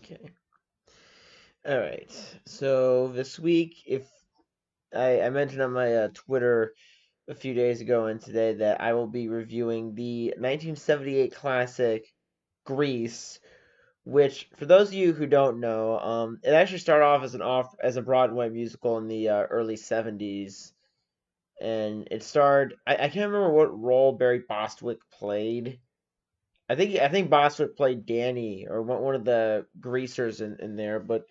Okay. All right. So this week, if I mentioned on my Twitter a few days ago and today that I will be reviewing the 1978 classic Grease, which for those of you who don't know, it actually started off as a Broadway musical in the early 70s, and it starred I can't remember what role Barry Bostwick played. I think Bostwick played Danny or one of the greasers in there, but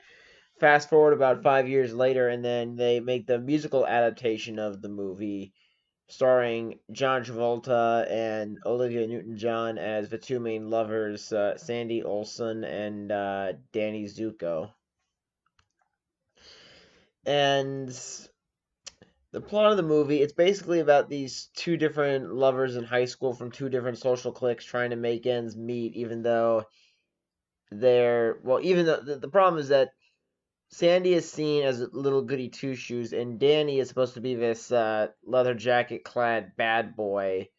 fast forward about 5 years later, and then they make the musical adaptation of the movie, starring John Travolta and Olivia Newton-John as the two main lovers, Sandy Olson and Danny Zuko. And the plot of the movie, it's basically about these two different lovers in high school from two different social cliques trying to make ends meet, even though even though the problem is that Sandy is seen as a little goody two shoes, and Danny is supposed to be this leather jacket clad bad boy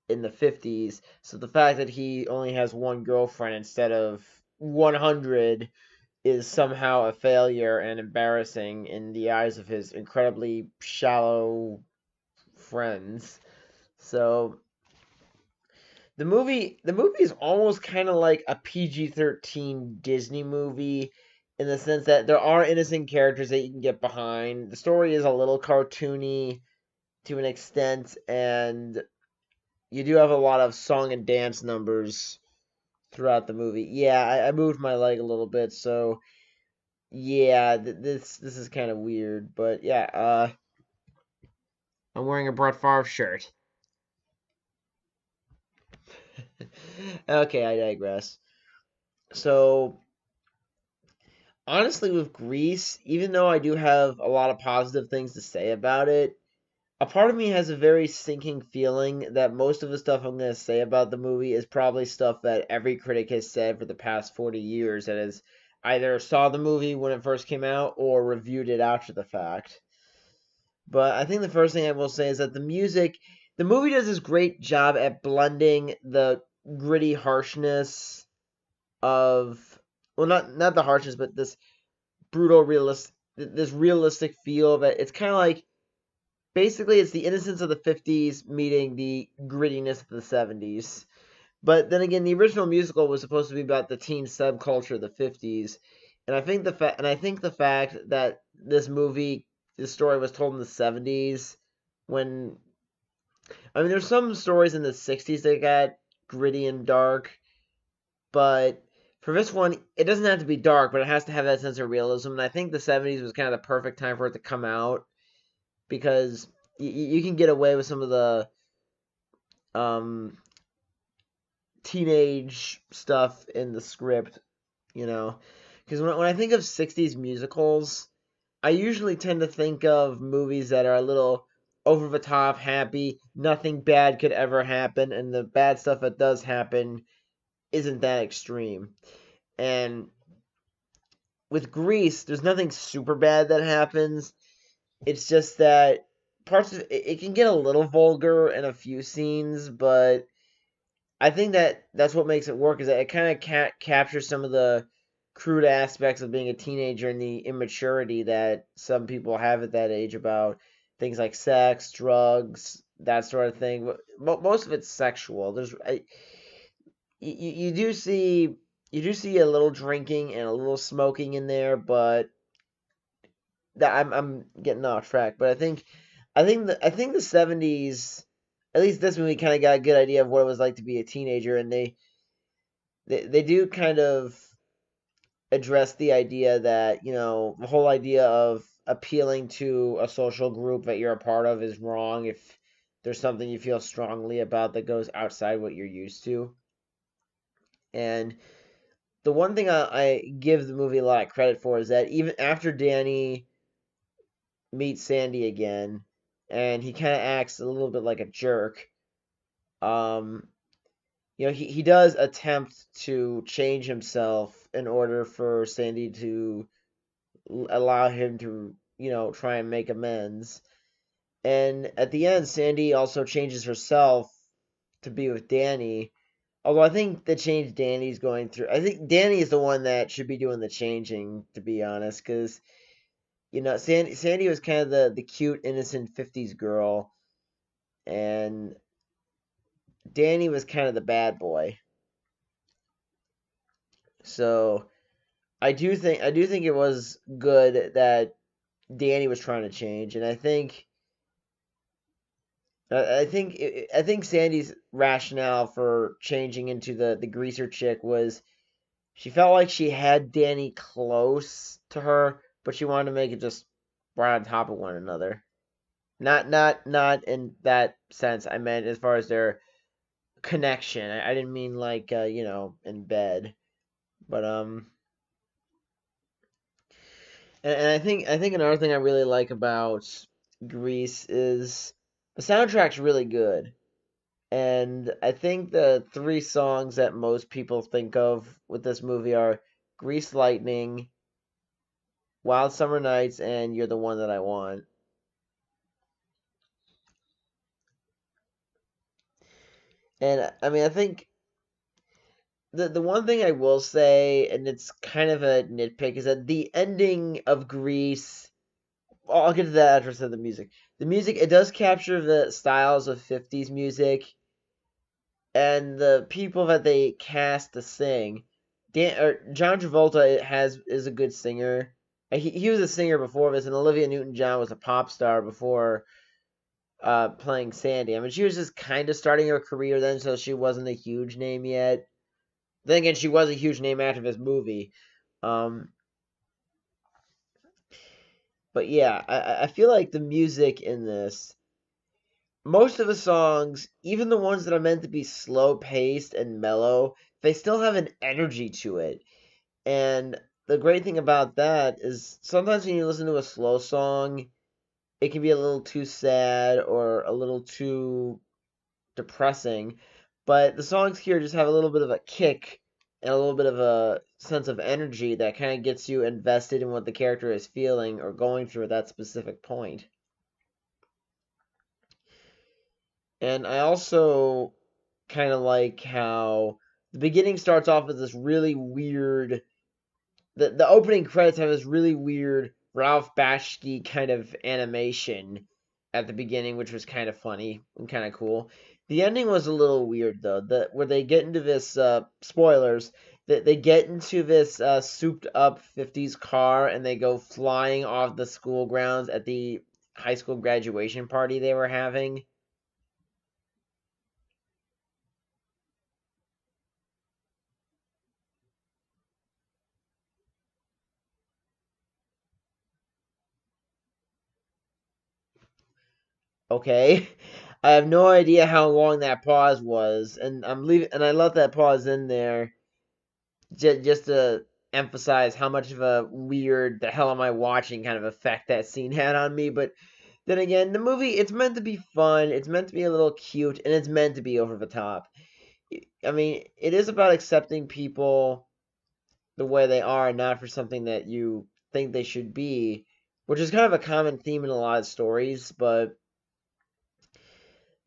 in the 50s. So the fact that he only has one girlfriend instead of 100 is somehow a failure and embarrassing in the eyes of his incredibly shallow friends. So the movie is almost kind of like a PG-13 Disney movie in the sense that there are innocent characters that you can get behind. The story is a little cartoony to an extent, and you do have a lot of song and dance numbers throughout the movie. Yeah, I moved my leg a little bit, so yeah, this is kind of weird, but yeah, I'm wearing a Brett Favre shirt. Okay, I digress. So honestly, with Grease, even though I do have a lot of positive things to say about it, a part of me has a very sinking feeling that most of the stuff I'm going to say about the movie is probably stuff that every critic has said for the past 40 years that has either saw the movie when it first came out or reviewed it after the fact. But I think the first thing I will say is that the movie does this great job at blending the gritty harshness of, well, not the harshness, but this realistic feel of it. It's kind of like basically it's the innocence of the 50s meeting the grittiness of the 70s. But then again, the original musical was supposed to be about the teen subculture of the 50s, and I think the fact that this story was told in the 70s, when I mean there's some stories in the 60s that got gritty and dark, but for this one, it doesn't have to be dark, but it has to have that sense of realism. And I think the 70s was kind of the perfect time for it to come out because you can get away with some of the um, teenage stuff in the script, you know. Because when I think of 60s musicals, I usually tend to think of movies that are a little over the top, happy, nothing bad could ever happen, and the bad stuff that does happen isn't that extreme. And with Grease, there's nothing super bad that happens. It's just that parts of it can get a little vulgar in a few scenes, but I think that's what makes it work is that it kind of captures some of the crude aspects of being a teenager and the immaturity that some people have at that age about things like sex, drugs, that sort of thing. Most of it's sexual. You do see a little drinking and a little smoking in there, but that I'm getting off track. But I think the 70s, at least this movie, kind of got a good idea of what it was like to be a teenager, and they do kind of address the idea that the whole idea of appealing to a social group that you're a part of is wrong if there's something you feel strongly about that goes outside what you're used to. And the one thing I give the movie a lot of credit for is that even after Danny meets Sandy again, and he kind of acts a little bit like a jerk, um, he does attempt to change himself in order for Sandy to allow him to, try and make amends. And at the end, Sandy also changes herself to be with Danny. Although I think the change Danny's going through, I think Danny is the one that should be doing the changing, to be honest, because Sandy was kind of the cute, innocent '50s girl, and Danny was kind of the bad boy. So I do think it was good that Danny was trying to change, and I think Sandy's rationale for changing into the greaser chick was she felt like she had Danny close to her, but she wanted to make it just right on top of one another. Not in that sense. I meant as far as their connection. I didn't mean like in bed, but and I think another thing I really like about Grease is the soundtrack's really good. And I think the three songs that most people think of with this movie are Grease Lightning, Wild Summer Nights, and You're the One That I Want. And I mean, I think the one thing I will say, and it's kind of a nitpick, is that the ending of Grease. I'll get to that after I said the music. The music, it does capture the styles of '50s music and the people that they cast to sing. John Travolta is a good singer. He was a singer before this, and Olivia Newton-John was a pop star before playing Sandy. I mean, she was just kind of starting her career then, so she wasn't a huge name yet. Then again, she was a huge name after this movie. Um, but yeah, I feel like the music in this, most of the songs, even the ones that are meant to be slow paced and mellow, they still have an energy to it. And the great thing about that is sometimes when you listen to a slow song, it can be a little too sad or a little too depressing. But the songs here just have a little bit of a kick and a little bit of a sense of energy that kind of gets you invested in what the character is feeling or going through at that specific point. And I also kind of like how the beginning starts off with this really weird. The opening credits have this really weird Ralph Bakshi kind of animation at the beginning, which was kind of funny and kind of cool. The ending was a little weird though. Where they get into this spoilers, that they get into this souped up '50s car and they go flying off the school grounds at the high school graduation party they were having. Okay. I have no idea how long that pause was, and I'm leaving, and I left that pause in there just to emphasize how much of a weird "the hell am I watching" kind of effect that scene had on me. But then again, the movie, it's meant to be fun, it's meant to be a little cute, and it's meant to be over the top. I mean, it is about accepting people the way they are, not for something that you think they should be, which is kind of a common theme in a lot of stories, but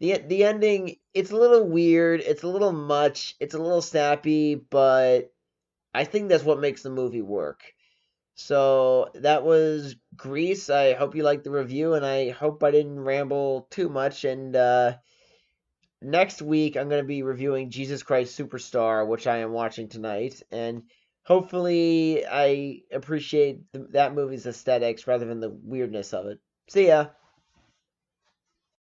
the ending, it's a little weird, it's a little much, it's a little sappy, but I think that's what makes the movie work. So that was Grease. I hope you liked the review, and I hope I didn't ramble too much. And next week, I'm going to be reviewing Jesus Christ Superstar, which I am watching tonight. And hopefully, I appreciate that movie's aesthetics rather than the weirdness of it. See ya.